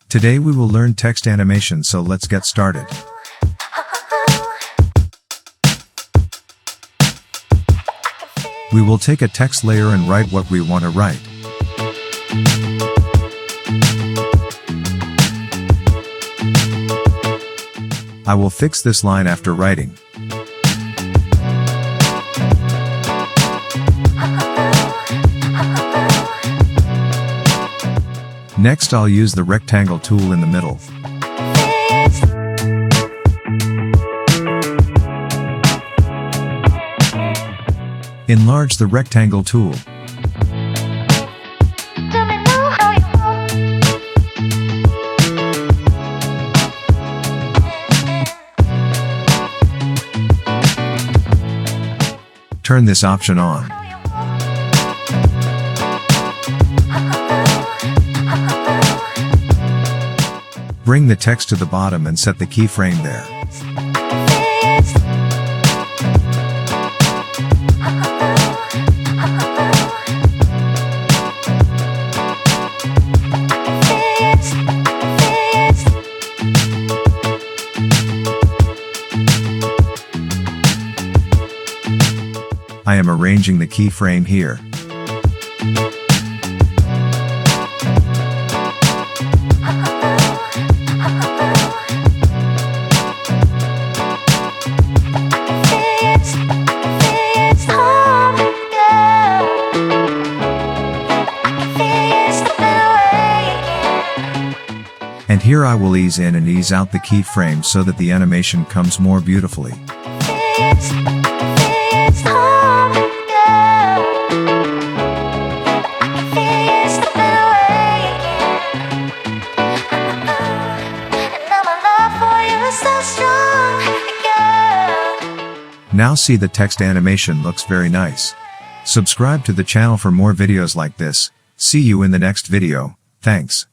Today we will learn text animation, so let's get started. We will take a text layer and write what we want to write. I will fix this line after writing. Next, I'll use the rectangle tool in the middle. Enlarge the rectangle tool. Turn this option on. Bring the text to the bottom and set the keyframe there. I am arranging the keyframe here. And here I will ease in and ease out the keyframe so that the animation comes more beautifully. Now see, the text animation looks very nice. Subscribe to the channel for more videos like this. See you in the next video. Thanks.